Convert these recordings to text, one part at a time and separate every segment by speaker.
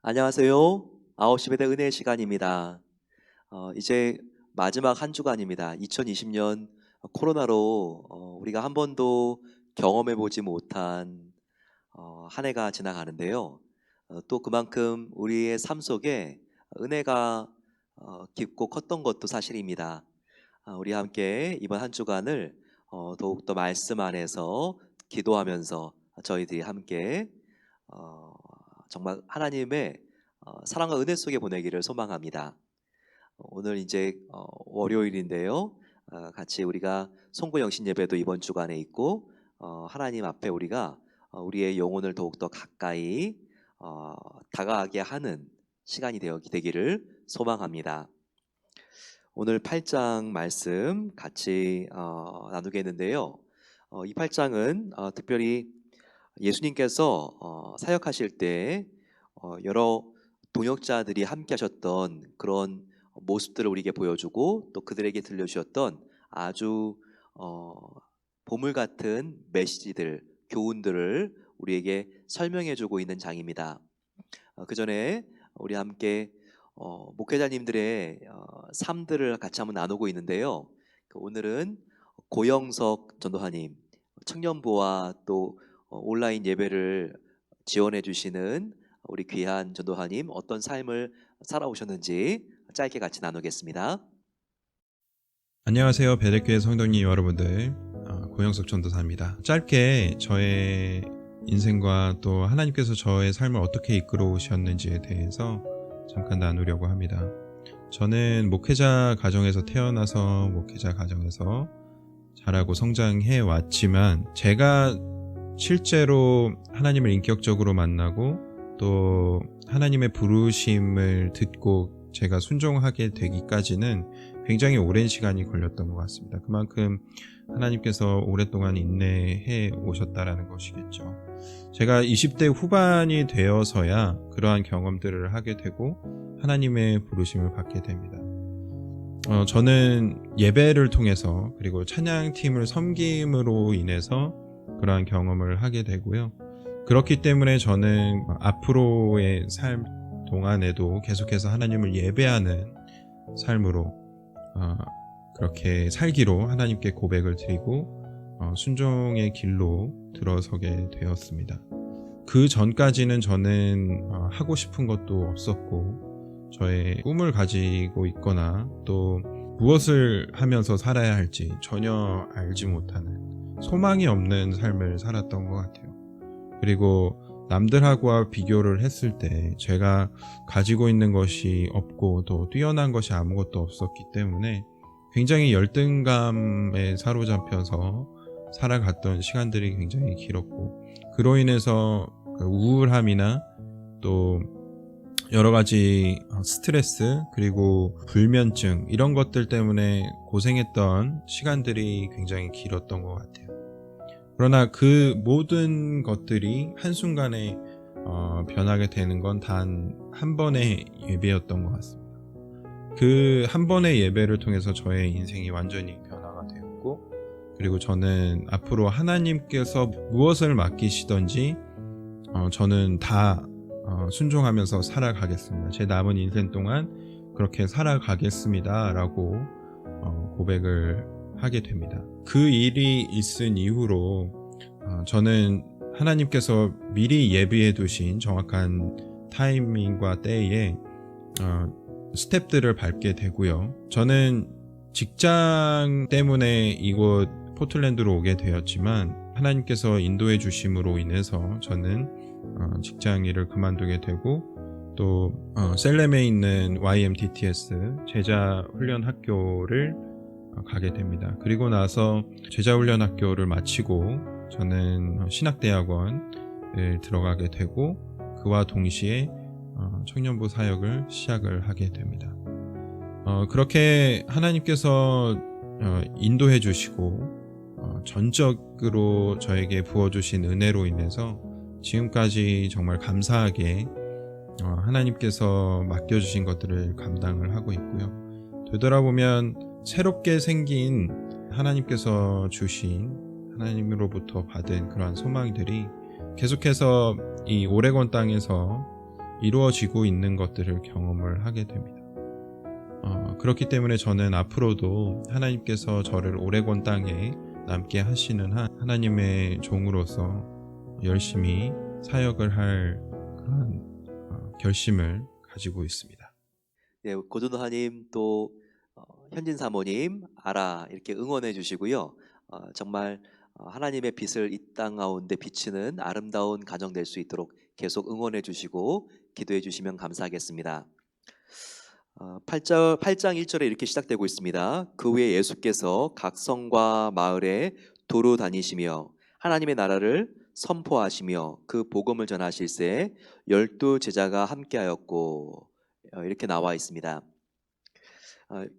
Speaker 1: 안녕하세요. 9시 배대 은혜의 시간입니다. 이제 마지막 한 주간입니다. 2020년 코로나로 우리가 한 번도 경험해 보지 못한 한 해가 지나가는데요. 또 그만큼 우리의 삶 속에 은혜가 깊고 컸던 것도 사실입니다. 우리 함께 이번 한 주간을 더욱더 말씀 안에서 기도하면서 저희들이 함께 어, 정말 하나님의 사랑과 은혜 속에 보내기를 소망합니다. 오늘 이제 월요일인데요. 같이 우리가 송구 영신 예배도 이번 주간에 있고 하나님 앞에 우리가 우리의 영혼을 더욱더 가까이 다가가게 하는 시간이 되기를 소망합니다. 오늘 8장 말씀 같이 나누겠는데요. 이 8장은 특별히 예수님께서 사역하실 때 여러 동역자들이 함께 하셨던 그런 모습들을 우리에게 보여주고 또 그들에게 들려주셨던 아주 어, 보물 같은 메시지들, 교훈들을 우리에게 설명해주고 있는 장입니다. 그 전에 우리 함께 목회자님들의 삶들을 같이 한번 나누고 있는데요. 오늘은 고영석 전도사님, 청년부와 또 온라인 예배를 지원해 주시는 우리 귀한 전도사님 어떤 삶을 살아오셨는지 짧게 같이 나누겠습니다.
Speaker 2: 안녕하세요. 베레교회 성도님 여러분들, 고영석 전도사입니다. 짧게 저의 인생과 또 하나님께서 저의 삶을 어떻게 이끌어 오셨는지에 대해서 잠깐 나누려고 합니다. 저는 목회자 가정에서 태어나서 목회자 가정에서 자라고 성장해 왔지만, 제가 실제로 하나님을 인격적으로 만나고 또 하나님의 부르심을 듣고 제가 순종하게 되기까지는 굉장히 오랜 시간이 걸렸던 것 같습니다. 그만큼 하나님께서 오랫동안 인내해 오셨다라는 것이겠죠. 제가 20대 후반이 되어서야 그러한 경험들을 하게 되고 하나님의 부르심을 받게 됩니다. 저는 예배를 통해서 그리고 찬양팀을 섬김으로 인해서 그러한 경험을 하게 되고요. 그렇기 때문에 저는 앞으로의 삶 동안에도 계속해서 하나님을 예배하는 삶으로 그렇게 살기로 하나님께 고백을 드리고 순종의 길로 들어서게 되었습니다. 그 전까지는 저는 하고 싶은 것도 없었고 저의 꿈을 가지고 있거나 또 무엇을 하면서 살아야 할지 전혀 알지 못하는 소망이 없는 삶을 살았던 것 같아요. 그리고 남들하고 비교를 했을 때 제가 가지고 있는 것이 없고 또 뛰어난 것이 아무것도 없었기 때문에 굉장히 열등감에 사로잡혀서 살아갔던 시간들이 굉장히 길었고, 그로 인해서 우울함이나 또 여러 가지 스트레스 그리고 불면증 이런 것들 때문에 고생했던 시간들이 굉장히 길었던 것 같아요. 그러나 그 모든 것들이 한순간에 변하게 되는 건 단 한 번의 예배였던 것 같습니다. 그 한 번의 예배를 통해서 저의 인생이 완전히 변화가 되었고, 그리고 저는 앞으로 하나님께서 무엇을 맡기시던지 저는 다 순종하면서 살아가겠습니다. 제 남은 인생 동안 그렇게 살아가겠습니다 라고 고백을 하게 됩니다. 그 일이 있은 이후로 저는 하나님께서 미리 예비해 두신 정확한 타이밍과 때에 스텝들을 밟게 되고요. 저는 직장 때문에 이곳 포틀랜드로 오게 되었지만 하나님께서 인도해 주심으로 인해서 저는 직장 일을 그만두게 되고 또 셀렘에 있는 YMTTS 제자훈련학교를 가게 됩니다. 그리고 나서 제자훈련학교를 마치고 저는 신학대학원을 들어가게 되고 그와 동시에 청년부 사역을 시작을 하게 됩니다. 그렇게 하나님께서 인도해 주시고 전적으로 저에게 부어주신 은혜로 인해서 지금까지 정말 감사하게 하나님께서 맡겨주신 것들을 감당을 하고 있고요. 되돌아보면 새롭게 생긴 하나님께서 주신 하나님으로부터 받은 그러한 소망들이 계속해서 이 오레곤 땅에서 이루어지고 있는 것들을 경험을 하게 됩니다. 그렇기 때문에 저는 앞으로도 하나님께서 저를 오레곤 땅에 남게 하시는 한 하나님의 종으로서 열심히 사역을 할 그런 결심을 가지고 있습니다.
Speaker 1: 네, 고전도사님 또 현진 사모님, 아라 이렇게 응원해 주시고요. 정말 하나님의 빛을 이 땅 가운데 비치는 아름다운 가정 될 수 있도록 계속 응원해 주시고 기도해 주시면 감사하겠습니다. 8장 1절에 이렇게 시작되고 있습니다. 그 후에 예수께서 각 성과 마을에 도로 다니시며 하나님의 나라를 선포하시며 그 복음을 전하실새 12 제자가 함께하였고, 이렇게 나와 있습니다.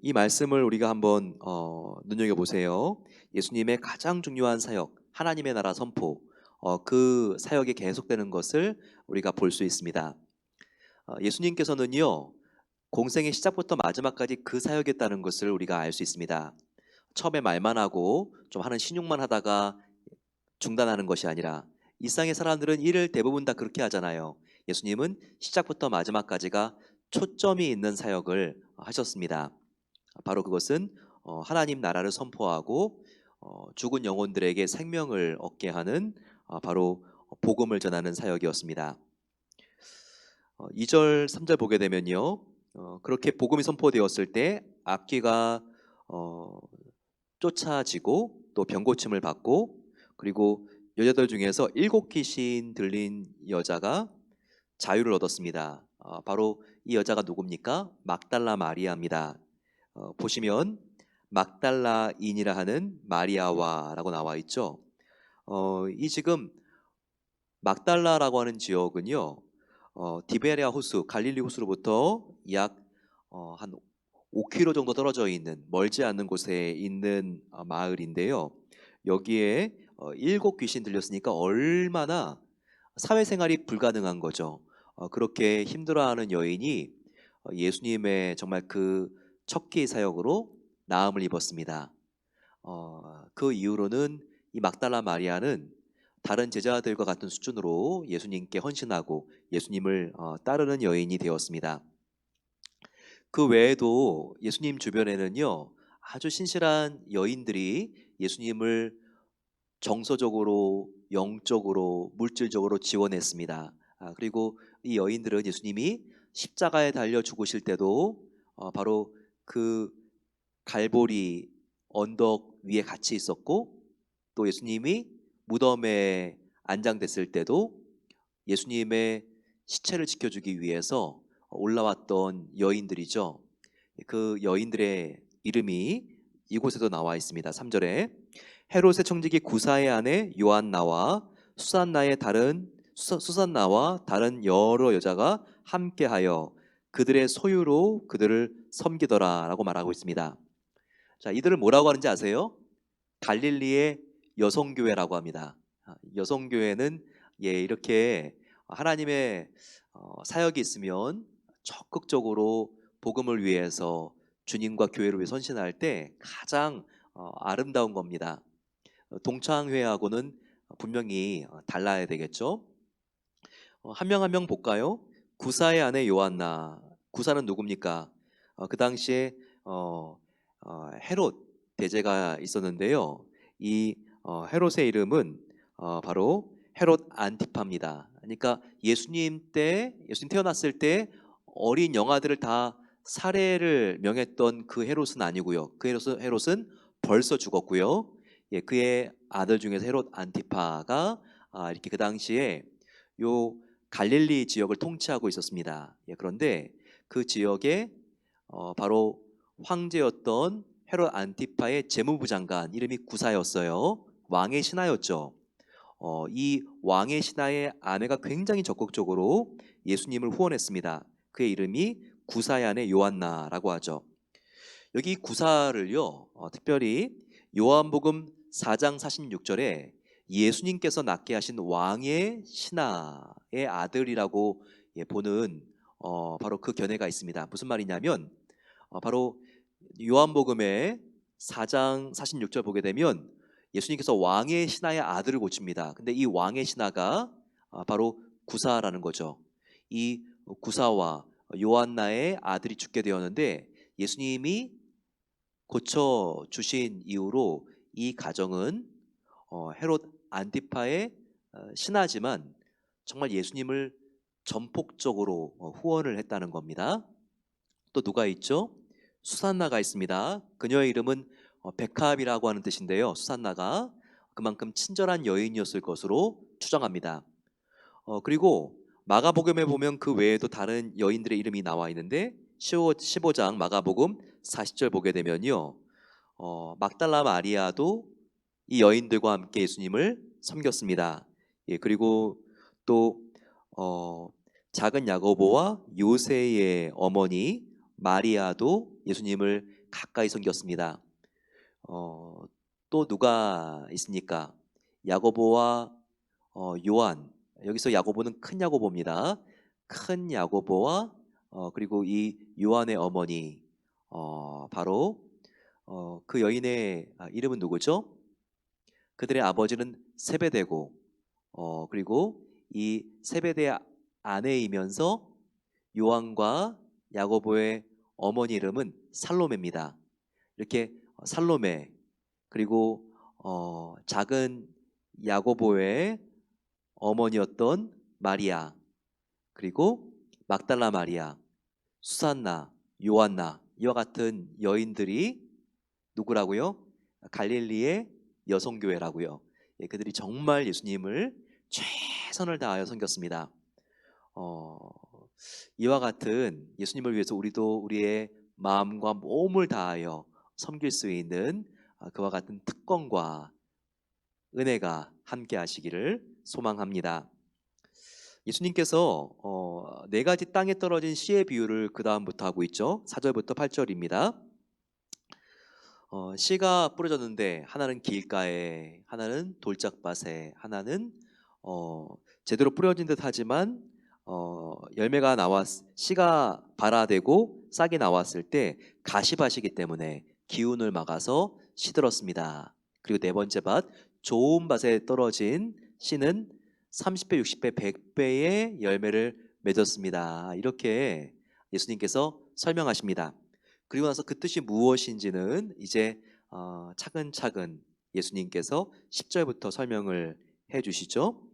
Speaker 1: 이 말씀을 우리가 한번 눈여겨보세요. 예수님의 가장 중요한 사역, 하나님의 나라 선포, 그 사역이 계속되는 것을 우리가 볼 수 있습니다. 예수님께서는요, 공생의 시작부터 마지막까지 그 사역이었다는 것을 우리가 알 수 있습니다. 처음에 말만 하고 좀 하는 신용만 하다가 중단하는 것이 아니라, 일상의 사람들은 일을 대부분 다 그렇게 하잖아요. 예수님은 시작부터 마지막까지가 초점이 있는 사역을 하셨습니다. 바로 그것은 하나님 나라를 선포하고 죽은 영혼들에게 생명을 얻게 하는 바로 복음을 전하는 사역이었습니다. 2절, 3절 보게 되면요, 그렇게 복음이 선포되었을 때 악귀가 쫓아지고 또 병고침을 받고, 그리고 여자들 중에서 7귀신 들린 여자가 자유를 얻었습니다. 바로 이 여자가 누굽니까? 막달라 마리아입니다. 보시면 막달라인이라 하는 마리아와라고 나와 있죠. 이 지금 막달라라고 하는 지역은요, 디베리아 호수, 갈릴리 호수로부터 약 한 5km 정도 떨어져 있는, 멀지 않는 곳에 있는 마을인데요. 여기에 7귀신 들렸으니까 얼마나 사회생활이 불가능한 거죠. 그렇게 힘들어하는 여인이 예수님의 정말 그 척기 사역으로 나음을 입었습니다. 그 이후로는 이 막달라 마리아는 다른 제자들과 같은 수준으로 예수님께 헌신하고 예수님을 따르는 여인이 되었습니다. 그 외에도 예수님 주변에는요, 아주 신실한 여인들이 예수님을 정서적으로, 영적으로, 물질적으로 지원했습니다. 그리고 이 여인들은 예수님이 십자가에 달려 죽으실 때도 바로 그 갈보리 언덕 위에 같이 있었고, 또 예수님이 무덤에 안장됐을 때도 예수님의 시체를 지켜주기 위해서 올라왔던 여인들이죠. 그 여인들의 이름이 이곳에도 나와 있습니다. 3절에 헤롯의 청지기 구사의 아내 요한나와 수산나와 다른 여러 여자가 함께하여 그들의 소유로 그들을 섬기더라라고 말하고 있습니다. 자, 이들을 뭐라고 하는지 아세요? 갈릴리의 여성교회라고 합니다. 여성교회는 이렇게 하나님의 사역이 있으면 적극적으로 복음을 위해서, 주님과 교회를 위해 선신할 때 가장 아름다운 겁니다. 동창회하고는 분명히 달라야 되겠죠. 한 명 한 명 볼까요? 구사의 아내 요한나. 구사는 누굽니까? 그 당시에 헤롯 대제가 있었는데요. 이 헤롯의 이름은 바로 헤롯 안티파입니다. 그러니까 예수님 태어났을 때 어린 영아들을 다 살해를 명했던 그 헤롯은 아니고요. 그 헤롯은 벌써 죽었고요. 그의 아들 중에서 헤롯 안티파가 이렇게 그 당시에 요 갈릴리 지역을 통치하고 있었습니다. 그런데 그 지역에 바로 황제였던 헤롯 안티파의 재무부 장관 이름이 구사였어요. 왕의 신하였죠. 이 왕의 신하의 아내가 굉장히 적극적으로 예수님을 후원했습니다. 그의 이름이 구사의 아내 요한나라고 하죠. 여기 구사를요, 특별히 요한복음 4장 46절에 예수님께서 낳게 하신 왕의 신하의 아들이라고 보는 바로 그 견해가 있습니다. 무슨 말이냐면 바로 요한복음의 4장 46절 보게 되면 예수님께서 왕의 신하의 아들을 고칩니다. 근데 이 왕의 신하가 바로 구사라는 거죠. 이 구사와 요한나의 아들이 죽게 되었는데 예수님이 고쳐 주신 이후로 이 가정은 헤롯 안티파의 신하지만 정말 예수님을 전폭적으로 후원을 했다는 겁니다. 또 누가 있죠? 수산나가 있습니다. 그녀의 이름은 백합이라고 하는 뜻인데요. 수산나가 그만큼 친절한 여인이었을 것으로 추정합니다. 그리고 마가복음에 보면 그 외에도 다른 여인들의 이름이 나와 있는데 15장 마가복음 40절 보게 되면요. 막달라 마리아도 이 여인들과 함께 예수님을 섬겼습니다. 예, 그리고 또 작은 야고보와 요새의 어머니 마리아도 예수님을 가까이 섬겼습니다. 또 누가 있습니까? 야고보와 요한. 여기서 야고보는 큰 야고보입니다. 큰 야고보와 그리고 이 요한의 어머니 바로 그 여인의 이름은 누구죠? 그들의 아버지는 세베대고 그리고 이 세베대의 아내이면서 요한과 야고보의 어머니 이름은 살로메입니다. 이렇게 살로메 그리고 작은 야고보의 어머니였던 마리아 그리고 막달라 마리아, 수산나, 요한나 이와 같은 여인들이 누구라고요? 갈릴리의 여성교회라고요. 예, 그들이 정말 예수님을 최선을 다하여 섬겼습니다. 어, 이와 같은 예수님을 위해서 우리도 우리의 마음과 몸을 다하여 섬길 수 있는 그와 같은 특권과 은혜가 함께 하시기를 소망합니다. 예수님께서 네 가지 땅에 떨어진 씨의 비유를 그 다음부터 하고 있죠. 4절부터 8절입니다. 씨가 뿌려졌는데 하나는 길가에, 하나는 돌짝밭에, 하나는 제대로 뿌려진 듯 하지만 열매가 씨가 발아되고 싹이 나왔을 때 가시밭이기 때문에 기운을 막아서 시들었습니다. 그리고 네 번째 밭, 좋은 밭에 떨어진 씨는 30배, 60배, 100배의 열매를 맺었습니다. 이렇게 예수님께서 설명하십니다. 그리고 나서 그 뜻이 무엇인지는 이제 차근차근 예수님께서 10절부터 설명을 해 주시죠.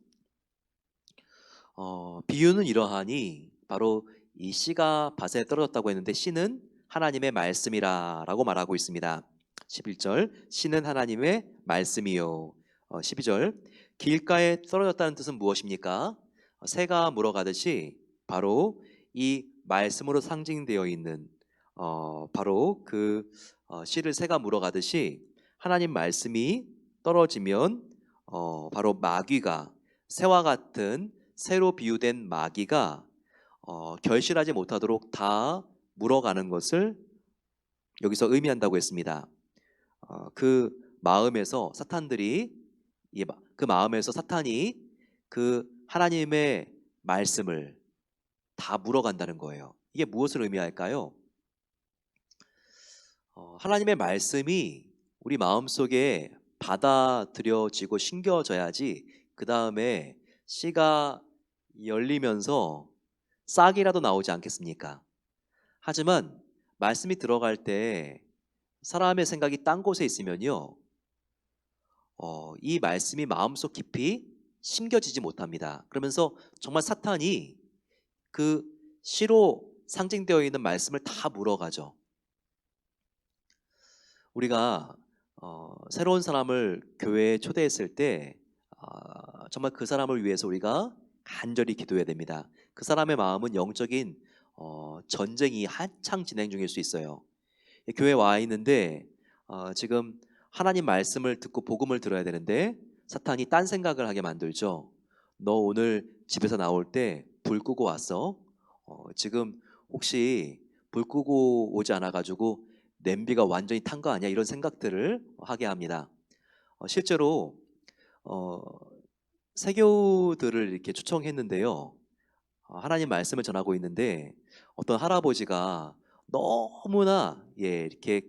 Speaker 1: 비유는 이러하니 바로 이 씨가 밭에 떨어졌다고 했는데 씨는 하나님의 말씀이라고 말하고 있습니다. 11절 씨는 하나님의 말씀이요. 12절 길가에 떨어졌다는 뜻은 무엇입니까? 새가 물어가듯이 바로 이 말씀으로 상징되어 있는 바로 그 씨를 새가 물어가듯이 하나님 말씀이 떨어지면 바로 마귀가 새와 같은 새로 비유된 마귀가 결실하지 못하도록 다 물어가는 것을 여기서 의미한다고 했습니다. 그 마음에서 사탄이 그 하나님의 말씀을 다 물어간다는 거예요. 이게 무엇을 의미할까요? 하나님의 말씀이 우리 마음속에 받아들여지고 심겨져야지 그 다음에 씨가 열리면서 싹이라도 나오지 않겠습니까? 하지만 말씀이 들어갈 때 사람의 생각이 딴 곳에 있으면요, 이 말씀이 마음속 깊이 심겨지지 못합니다. 그러면서 정말 사탄이 그 씨로 상징되어 있는 말씀을 다 물어가죠. 우리가 새로운 사람을 교회에 초대했을 때 정말 그 사람을 위해서 우리가 간절히 기도해야 됩니다. 그 사람의 마음은 영적인 전쟁이 한창 진행 중일 수 있어요. 교회에 와 있는데 지금 하나님 말씀을 듣고 복음을 들어야 되는데 사탄이 딴 생각을 하게 만들죠. 너 오늘 집에서 나올 때 불 끄고 왔어? 지금 혹시 불 끄고 오지 않아가지고 냄비가 완전히 탄 거 아니야? 이런 생각들을 하게 합니다. 실제로 세교들을 이렇게 초청했는데요. 하나님 말씀을 전하고 있는데 어떤 할아버지가 너무나 이렇게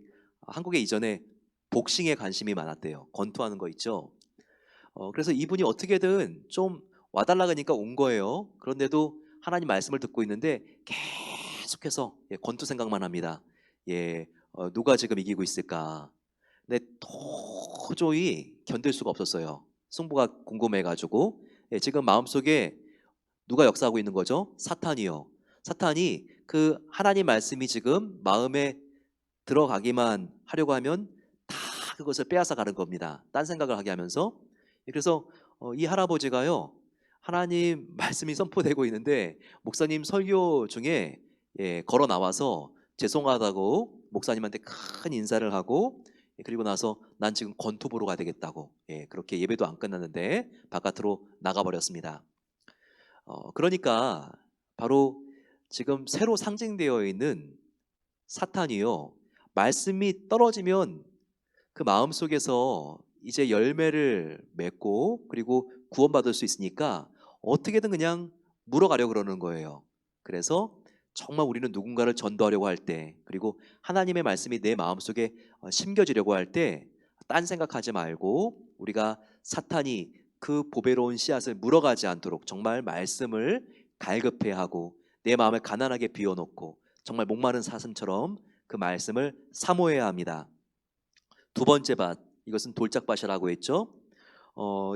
Speaker 1: 한국에 이전에 복싱에 관심이 많았대요. 권투하는 거 있죠. 그래서 이분이 어떻게든 좀 와달라 그러니까 온 거예요. 그런데도 하나님 말씀을 듣고 있는데 계속해서 권투 생각만 합니다. 누가 지금 이기고 있을까? 근데 도저히 견딜 수가 없었어요. 승부가 궁금해가지고 지금 마음속에 누가 역사하고 있는 거죠? 사탄이요. 사탄이 그 하나님 말씀이 지금 마음에 들어가기만 하려고 하면 다 그것을 빼앗아 가는 겁니다. 딴 생각을 하게 하면서. 그래서 이 할아버지가요, 하나님 말씀이 선포되고 있는데 목사님 설교 중에 걸어 나와서 죄송하다고 목사님한테 큰 인사를 하고, 그리고 나서 난 지금 권투 보러 가야 되겠다고, 그렇게 예배도 안 끝났는데 바깥으로 나가버렸습니다. 그러니까 바로 지금 새로 상징되어 있는 사탄이요, 말씀이 떨어지면 그 마음속에서 이제 열매를 맺고 그리고 구원받을 수 있으니까 어떻게든 그냥 물어가려고 그러는 거예요. 그래서 정말 우리는 누군가를 전도하려고 할 때, 그리고 하나님의 말씀이 내 마음속에 심겨지려고 할 때 딴 생각하지 말고 우리가 사탄이 그 보배로운 씨앗을 물어가지 않도록 정말 말씀을 갈급해하고 내 마음을 가난하게 비워놓고 정말 목마른 사슴처럼 그 말씀을 사모해야 합니다. 두 번째 밭, 이것은 돌짝밭이라고 했죠.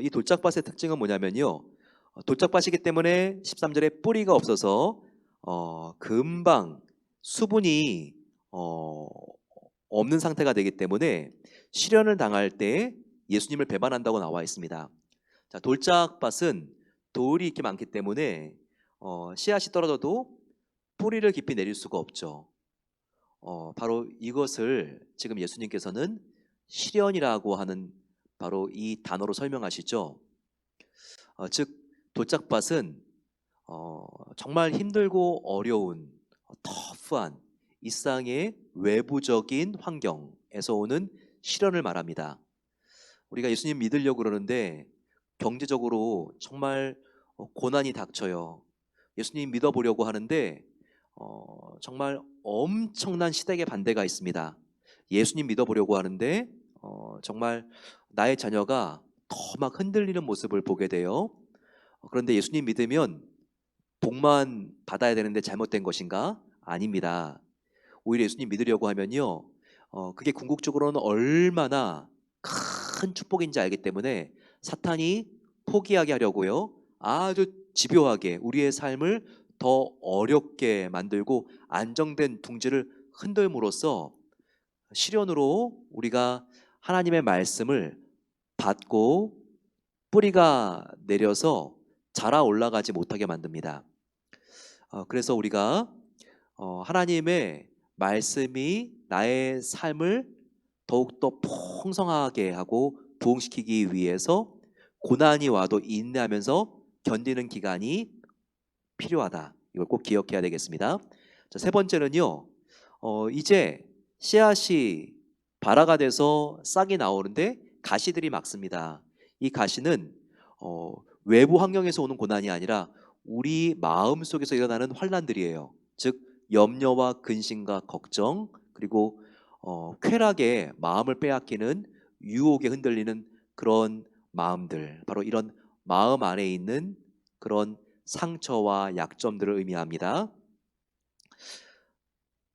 Speaker 1: 이 돌짝밭의 특징은 뭐냐면요, 돌짝밭이기 때문에 13절에 뿌리가 없어서 금방 수분이 없는 상태가 되기 때문에 시련을 당할 때 예수님을 배반한다고 나와 있습니다. 자, 돌짝밭은 돌이 이렇게 많기 때문에 씨앗이 떨어져도 뿌리를 깊이 내릴 수가 없죠. 바로 이것을 지금 예수님께서는 시련이라고 하는 바로 이 단어로 설명하시죠. 즉 돌짝밭은 정말 힘들고 어려운 터프한 일상의 외부적인 환경에서 오는 시련을 말합니다. 우리가 예수님 믿으려고 그러는데 경제적으로 정말 고난이 닥쳐요. 예수님 믿어보려고 하는데 정말 엄청난 시댁의 반대가 있습니다. 예수님 믿어보려고 하는데 정말 나의 자녀가 더 막 흔들리는 모습을 보게 돼요. 그런데 예수님 믿으면 복만 받아야 되는데 잘못된 것인가? 아닙니다. 오히려 예수님 믿으려고 하면요, 그게 궁극적으로는 얼마나 큰 축복인지 알기 때문에 사탄이 포기하게 하려고요, 아주 집요하게 우리의 삶을 더 어렵게 만들고 안정된 둥지를 흔들므로써 시련으로 우리가 하나님의 말씀을 받고 뿌리가 내려서 자라 올라가지 못하게 만듭니다. 그래서 우리가 하나님의 말씀이 나의 삶을 더욱더 풍성하게 하고 부흥시키기 위해서 고난이 와도 인내하면서 견디는 기간이 필요하다. 이걸 꼭 기억해야 되겠습니다. 자, 세 번째는요, 이제 씨앗이 발화가 돼서 싹이 나오는데 가시들이 막습니다. 이 가시는 외부 환경에서 오는 고난이 아니라 우리 마음 속에서 일어나는 환난들이에요. 즉 염려와 근심과 걱정, 그리고 쾌락에 마음을 빼앗기는 유혹에 흔들리는 그런 마음들, 바로 이런 마음 안에 있는 그런 상처와 약점들을 의미합니다.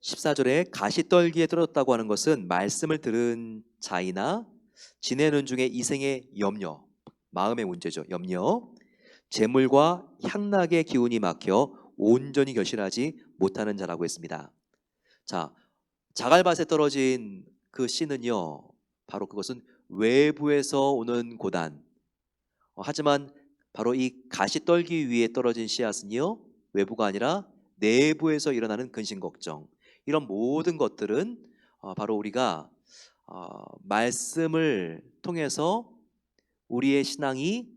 Speaker 1: 14절에 가시떨기에 떨어졌다고 하는 것은 말씀을 들은 자이나 지내는 중에 이생의 염려, 마음의 문제죠. 염려, 재물과 향락의 기운이 막혀 온전히 결실하지 못하는 자라고 했습니다. 자, 자갈밭에 떨어진 그 씨는요, 바로 그것은 외부에서 오는 고난. 하지만 바로 이 가시떨기 위에 떨어진 씨앗은요, 외부가 아니라 내부에서 일어나는 근심 걱정, 이런 모든 것들은 바로 우리가 말씀을 통해서 우리의 신앙이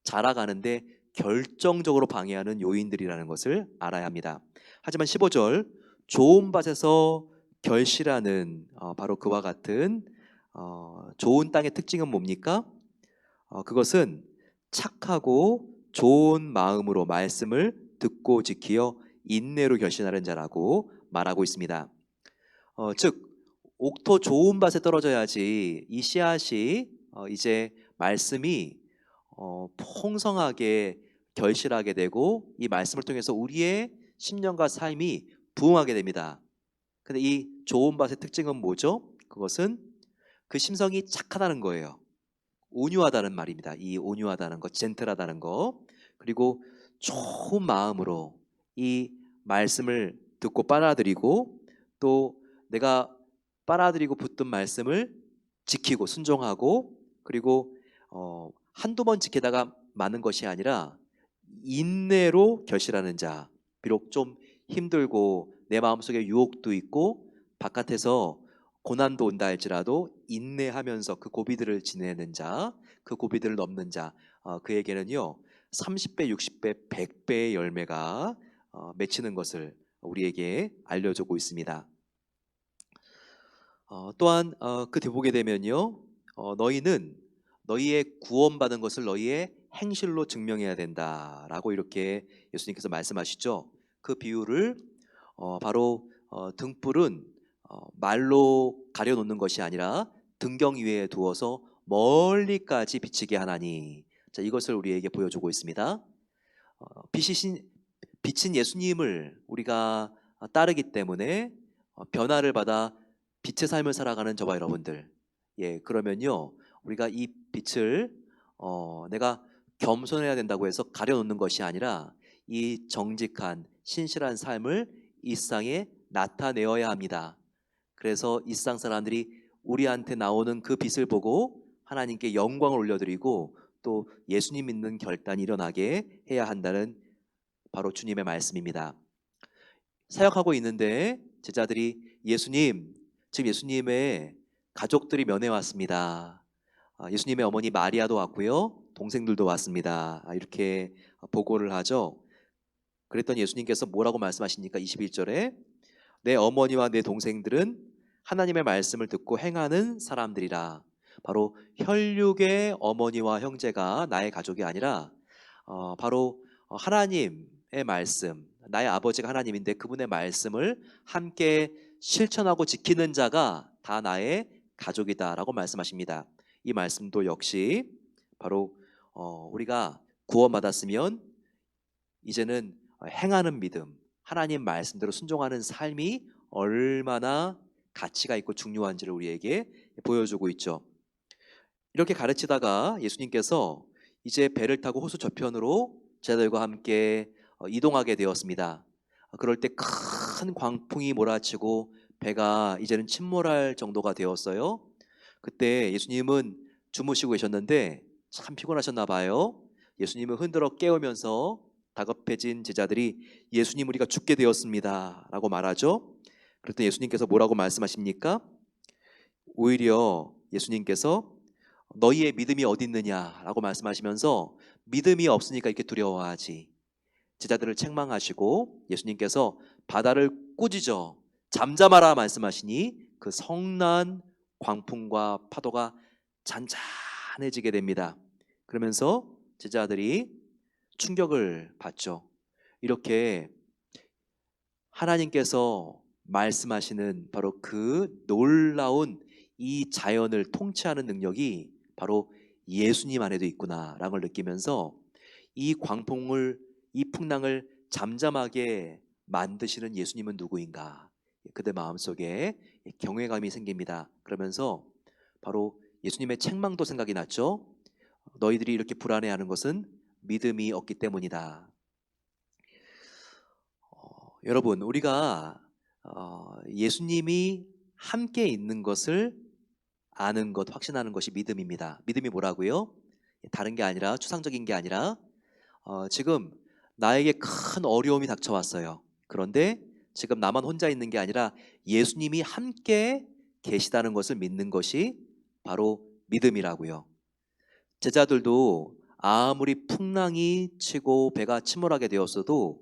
Speaker 1: 자라가는데 결정적으로 방해하는 요인들이라는 것을 알아야 합니다. 하지만 15절, 좋은 밭에서 결실하는 바로 그와 같은 좋은 땅의 특징은 뭡니까? 그것은 착하고 좋은 마음으로 말씀을 듣고 지키어 인내로 결신하는 자라고 말하고 있습니다. 즉 옥토 좋은 밭에 떨어져야지 이 씨앗이 이제 말씀이 풍성하게 결실하게 되고 이 말씀을 통해서 우리의 심령과 삶이 부흥하게 됩니다. 근데 이 좋은 밭의 특징은 뭐죠? 그것은 그 심성이 착하다는 거예요. 온유하다는 말입니다. 이 온유하다는 것, 젠틀하다는 것, 그리고 좋은 마음으로 이 말씀을 듣고 빨아들이고 또 내가 빨아들이고 붙든 말씀을 지키고 순종하고 그리고 한두 번 지키다가 마는 것이 아니라 인내로 결실하는 자. 비록 좀 힘들고 내 마음속에 유혹도 있고 바깥에서 고난도 온다 할지라도 인내하면서 그 고비들을 지내는 자, 그 고비들을 넘는 자, 그에게는요 30배, 60배, 100배의 열매가 맺히는 것을 우리에게 알려주고 있습니다. 또한 그 뒤보게 되면요, 너희는 너희의 구원받은 것을 너희의 행실로 증명해야 된다라고 이렇게 예수님께서 말씀하시죠. 그 비유를 바로 등불은 말로 가려놓는 것이 아니라 등경 위에 두어서 멀리까지 비치게 하나니, 자, 이것을 우리에게 보여주고 있습니다. 빛인 예수님을 우리가 따르기 때문에 변화를 받아 빛의 삶을 살아가는 저와 여러분들, 예, 그러면요 우리가 이 빛을 내가 겸손해야 된다고 해서 가려놓는 것이 아니라 이 정직한 신실한 삶을 이 세상에 나타내어야 합니다. 그래서 이 세상 사람들이 우리한테 나오는 그 빛을 보고 하나님께 영광을 올려드리고 또 예수님 믿는 결단이 일어나게 해야 한다는 바로 주님의 말씀입니다. 사역하고 있는데 제자들이 예수님, 지금 예수님의 가족들이 면회 왔습니다. 예수님의 어머니 마리아도 왔고요, 동생들도 왔습니다. 이렇게 보고를 하죠. 그랬더니 예수님께서 뭐라고 말씀하십니까? 21절에 내 어머니와 내 동생들은 하나님의 말씀을 듣고 행하는 사람들이라. 바로 혈육의 어머니와 형제가 나의 가족이 아니라 바로 하나님의 말씀, 나의 아버지가 하나님인데 그분의 말씀을 함께 실천하고 지키는 자가 다 나의 가족이다라고 말씀하십니다. 이 말씀도 역시 바로 우리가 구원받았으면 이제는 행하는 믿음, 하나님 말씀대로 순종하는 삶이 얼마나 가치가 있고 중요한지를 우리에게 보여주고 있죠. 이렇게 가르치다가 예수님께서 이제 배를 타고 호수 저편으로 제자들과 함께 이동하게 되었습니다. 그럴 때 큰 광풍이 몰아치고 배가 이제는 침몰할 정도가 되었어요. 그때 예수님은 주무시고 계셨는데 참 피곤하셨나 봐요. 예수님을 흔들어 깨우면서 다급해진 제자들이 예수님, 우리가 죽게 되었습니다 라고 말하죠. 그랬더니 예수님께서 뭐라고 말씀하십니까? 오히려 예수님께서 너희의 믿음이 어디 있느냐라고 말씀하시면서 믿음이 없으니까 이렇게 두려워하지. 제자들을 책망하시고 예수님께서 바다를 꾸짖어 잠잠하라 말씀하시니 그 성난 광풍과 파도가 잔잔해지게 됩니다. 그러면서 제자들이 충격을 받죠. 이렇게 하나님께서 말씀하시는 바로 그 놀라운 이 자연을 통치하는 능력이 바로 예수님 안에도 있구나라는 걸 느끼면서 이 광풍을, 이 풍랑을 잠잠하게 만드시는 예수님은 누구인가? 그들 마음속에 경외감이 생깁니다. 그러면서 바로 예수님의 책망도 생각이 났죠. 너희들이 이렇게 불안해하는 것은 믿음이 없기 때문이다. 여러분, 우리가 예수님이 함께 있는 것을 아는 것, 확신하는 것이 믿음입니다. 믿음이 뭐라고요? 다른 게 아니라, 추상적인 게 아니라 지금 나에게 큰 어려움이 닥쳐왔어요. 그런데 지금 나만 혼자 있는 게 아니라 예수님이 함께 계시다는 것을 믿는 것이 바로 믿음이라고요. 제자들도 아무리 풍랑이 치고 배가 침몰하게 되었어도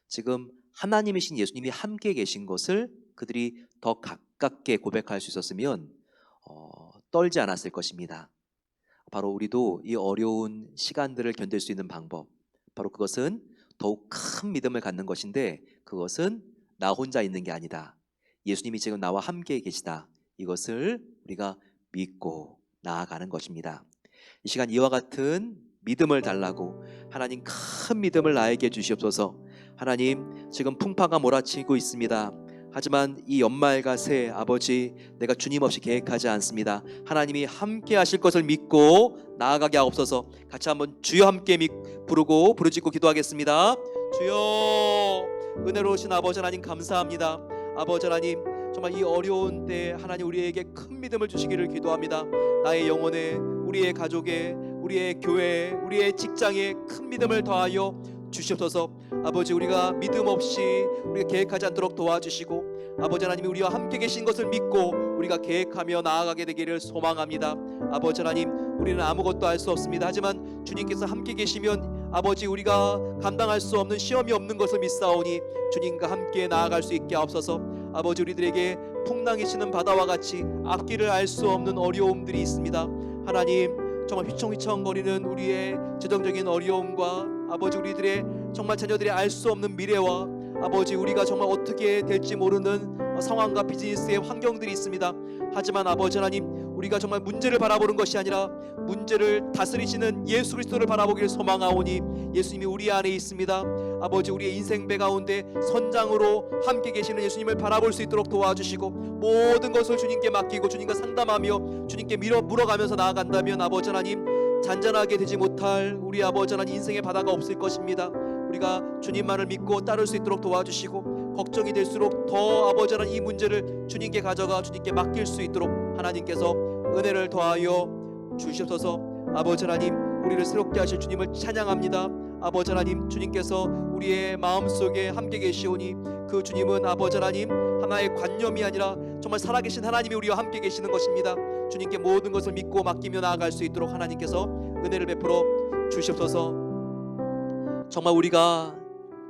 Speaker 1: 지금 하나님이신 예수님이 함께 계신 것을 그들이 더 가깝게 고백할 수 있었으면 떨지 않았을 것입니다. 바로 우리도 이 어려운 시간들을 견딜 수 있는 방법, 바로 그것은 더욱 큰 믿음을 갖는 것인데, 그것은 나 혼자 있는 게 아니다. 예수님이 지금 나와 함께 계시다. 이것을 우리가 믿고 나아가는 것입니다. 이 시간 이와 같은 믿음을 달라고 하나님 큰 믿음을 나에게 주시옵소서. 하나님 지금 풍파가 몰아치고 있습니다. 하지만 이 연말과 새해 아버지 내가 주님 없이 계획하지 않습니다. 하나님이 함께 하실 것을 믿고 나아가게 하옵소서. 같이 한번 주여 함께 부르짖고 기도하겠습니다. 주여, 은혜로우신 아버지 하나님 감사합니다. 아버지 하나님 정말 이 어려운 때 하나님 우리에게 큰 믿음을 주시기를 기도합니다. 나의 영혼에, 우리의 가족에, 우리의 교회에, 우리의 직장에 큰 믿음을 더하여 주시옵소서. 아버지 우리가 믿음 없이 우리가 계획하지 않도록 도와주시고 아버지 하나님이 우리와 함께 계신 것을 믿고 우리가 계획하며 나아가게 되기를 소망합니다. 아버지 하나님 우리는 아무것도 할 수 없습니다. 하지만 주님께서 함께 계시면 아버지 우리가 감당할 수 없는 시험이 없는 것을 믿사오니 주님과 함께 나아갈 수 있게 하옵소서. 아버지 우리들에게 풍랑이 치는 바다와 같이 앞길을 알 수 없는 어려움들이 있습니다. 하나님 정말 휘청휘청거리는 우리의 재정적인 어려움과 아버지 우리들의 정말 자녀들의 알 수 없는 미래와 아버지 우리가 정말 어떻게 될지 모르는 상황과 비즈니스의 환경들이 있습니다. 하지만 아버지 하나님 우리가 정말 문제를 바라보는 것이 아니라 문제를 다스리시는 예수 그리스도를 바라보기를 소망하오니 예수님이 우리 안에 있습니다. 아버지 우리의 인생 배 가운데 선장으로 함께 계시는 예수님을 바라볼 수 있도록 도와주시고 모든 것을 주님께 맡기고 주님과 상담하며 주님께 물어가면서 나아간다면 아버지 하나님 잔잔하게 되지 못할 우리 아버지 하나님 인생의 바다가 없을 것입니다. 우리가 주님만을 믿고 따를 수 있도록 도와주시고 걱정이 될수록 더 아버지 하나님 이 문제를 주님께 가져가 주님께 맡길 수 있도록 하나님께서 은혜를 더하여 주시옵소서. 아버지 하나님 우리를 새롭게 하실 주님을 찬양합니다. 아버지 하나님 주님께서 우리의 마음속에 함께 계시오니 그 주님은 아버지 하나님 하나의 관념이 아니라 정말 살아계신 하나님이 우리와 함께 계시는 것입니다. 주님께 모든 것을 믿고 맡기며 나아갈 수 있도록 하나님께서 은혜를 베풀어 주시옵소서. 정말 우리가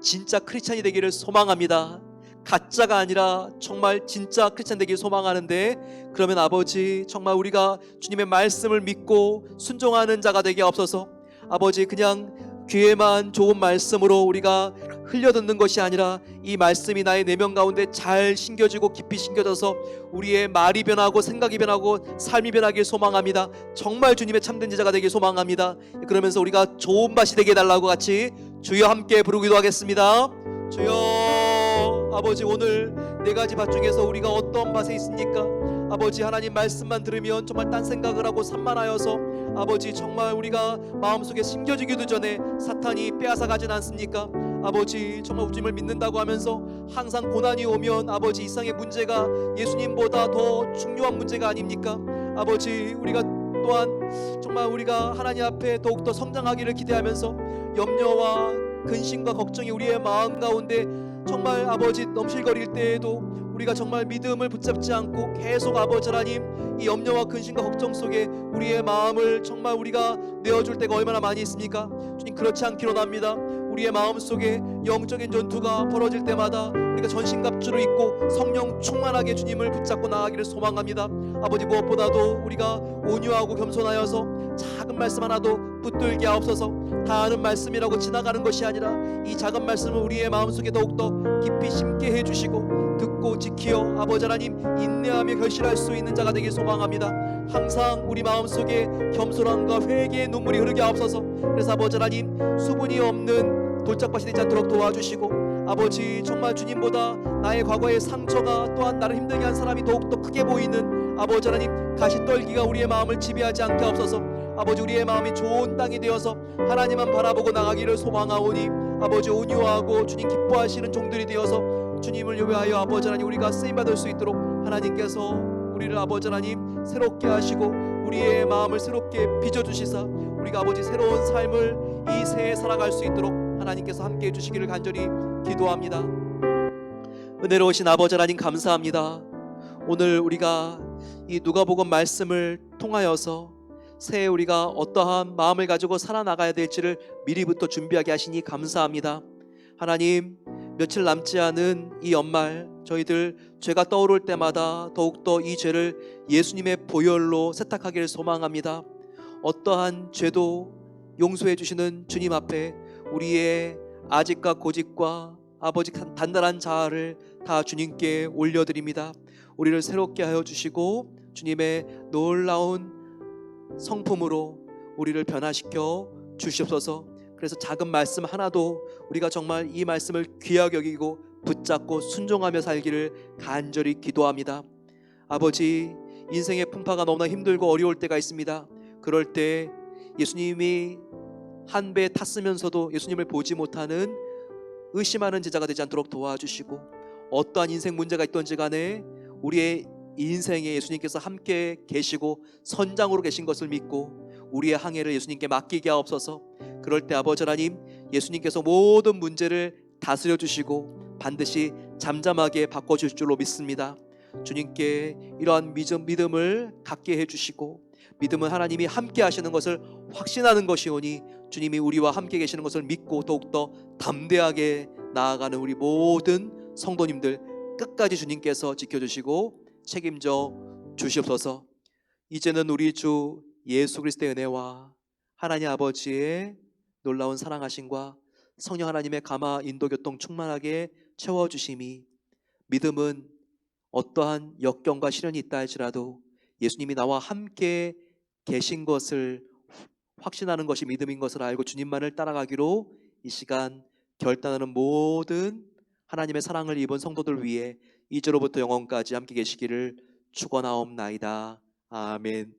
Speaker 1: 진짜 크리스찬이 되기를 소망합니다. 가짜가 아니라 정말 진짜 크리스찬 되기를 소망하는데 그러면 아버지 정말 우리가 주님의 말씀을 믿고 순종하는 자가 되게 하옵소서. 아버지 그냥 귀에만 좋은 말씀으로 우리가 흘려듣는 것이 아니라 이 말씀이 나의 내면 가운데 잘 심겨지고 깊이 심겨져서 우리의 말이 변하고 생각이 변하고 삶이 변하길 소망합니다. 정말 주님의 참된 제자가 되길 소망합니다. 그러면서 우리가 좋은 밭이 되게 해달라고 같이 주여 함께 부르기도 하겠습니다. 주여 아버지 오늘 네 가지 밭 중에서 우리가 어떤 밭에 있습니까? 아버지 하나님 말씀만 들으면 정말 딴 생각을 하고 산만하여서 아버지 정말 우리가 마음속에 심겨지기도 전에 사탄이 빼앗아 가진 않습니까? 아버지 정말 주님을 믿는다고 하면서 항상 고난이 오면 아버지 이상의 문제가 예수님보다 더 중요한 문제가 아닙니까? 아버지 우리가 또한 정말 우리가 하나님 앞에 더욱더 성장하기를 기대하면서 염려와 근심과 걱정이 우리의 마음 가운데 정말 아버지 넘실거릴 때에도 우리가 정말 믿음을 붙잡지 않고 계속 아버지 하나님 이 염려와 근심과 걱정 속에 우리의 마음을 정말 우리가 내어줄 때가 얼마나 많이 있습니까? 주님 그렇지 않기로 합니다. 우리의 마음속에 영적인 전투가 벌어질 때마다 우리가 전신갑주를 입고 성령 충만하게 주님을 붙잡고 나아가기를 소망합니다. 아버지 무엇보다도 우리가 온유하고 겸손하여서 작은 말씀 하나도 붙들게 하옵소서. 다 아는 말씀이라고 지나가는 것이 아니라 이 작은 말씀을 우리의 마음속에 더욱더 깊이 심게 해주시고 듣고 지키어 아버지 하나님 인내하며 결실할 수 있는 자가 되길 소망합니다. 항상 우리 마음속에 겸손함과 회개의 눈물이 흐르게 하옵소서. 그래서 아버지 하나님 수분이 없는 돌짝밭이 되지 않도록 도와주시고 아버지 정말 주님보다 나의 과거의 상처가 또한 나를 힘들게 한 사람이 더욱더 크게 보이는 아버지 하나님 가시떨기가 우리의 마음을 지배하지 않게 하옵소서. 아버지 우리의 마음이 좋은 땅이 되어서 하나님만 바라보고 나가기를 소망하오니 아버지 온유하고 주님 기뻐하시는 종들이 되어서 주님을 예배하여 아버지 하나님 우리가 쓰임받을 수 있도록 하나님께서 우리를 아버지 하나님 새롭게 하시고 우리의 마음을 새롭게 빚어주시사 우리가 아버지 새로운 삶을 이 새해 살아갈 수 있도록 하나님께서 함께해 주시기를 간절히 기도합니다. 은혜로우신 아버지 하나님 감사합니다. 오늘 우리가 이 누가복음 말씀을 통하여서 새해 우리가 어떠한 마음을 가지고 살아나가야 될지를 미리부터 준비하게 하시니 감사합니다. 하나님 며칠 남지 않은 이 연말 저희들 죄가 떠오를 때마다 더욱더 이 죄를 예수님의 보혈로 세탁하기를 소망합니다. 어떠한 죄도 용서해 주시는 주님 앞에 우리의 아직과 고집과 아버지 단단한 자아를 다 주님께 올려드립니다. 우리를 새롭게 하여 주시고 주님의 놀라운 성품으로 우리를 변화시켜 주시옵소서. 그래서 작은 말씀 하나도 우리가 정말 이 말씀을 귀하게 여기고 붙잡고 순종하며 살기를 간절히 기도합니다. 아버지, 인생의 풍파가 너무나 힘들고 어려울 때가 있습니다. 그럴 때 예수님이 한 배에 탔으면서도 예수님을 보지 못하는 의심하는 제자가 되지 않도록 도와주시고, 어떠한 인생 문제가 있던지 간에 우리의 인생에 예수님께서 함께 계시고 선장으로 계신 것을 믿고 우리의 항해를 예수님께 맡기게 하옵소서. 그럴 때 아버지 하나님, 예수님께서 모든 문제를 다스려 주시고 반드시 잠잠하게 바꿔주실 줄로 믿습니다. 주님께 이러한 믿음을 갖게 해주시고, 믿음은 하나님이 함께 하시는 것을 확신하는 것이오니 주님이 우리와 함께 계시는 것을 믿고 더욱더 담대하게 나아가는 우리 모든 성도님들 끝까지 주님께서 지켜주시고 책임져 주시옵소서. 이제는 우리 주 예수 그리스도의 은혜와 하나님 아버지의 놀라운 사랑하심과 성령 하나님의 감화 인도 교통 충만하게 채워주심이, 믿음은 어떠한 역경과 시련이 있다 할지라도 예수님이 나와 함께 계신 것을 확신하는 것이 믿음인 것을 알고 주님만을 따라가기로 이 시간 결단하는 모든 하나님의 사랑을 입은 성도들 위해 이제로부터 영원까지 함께 계시기를 축원하옵나이다. 아멘.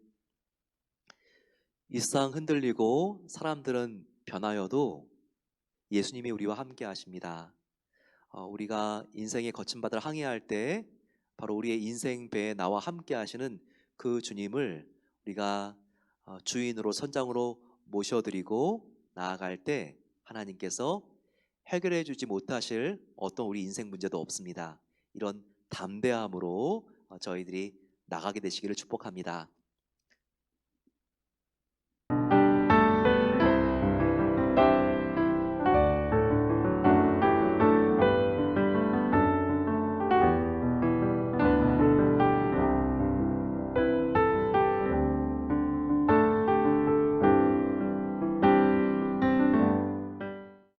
Speaker 1: 이 세상 흔들리고 사람들은 변하여도 예수님이 우리와 함께 하십니다. 우리가 인생의 거친 바다를 항해할 때 바로 우리의 인생 배에 나와 함께 하시는 그 주님을 우리가 주인으로 선장으로 모셔드리고 나아갈 때 하나님께서 해결해 주지 못하실 어떤 우리 인생 문제도 없습니다. 이런 담대함으로 저희들이 나가게 되시기를 축복합니다.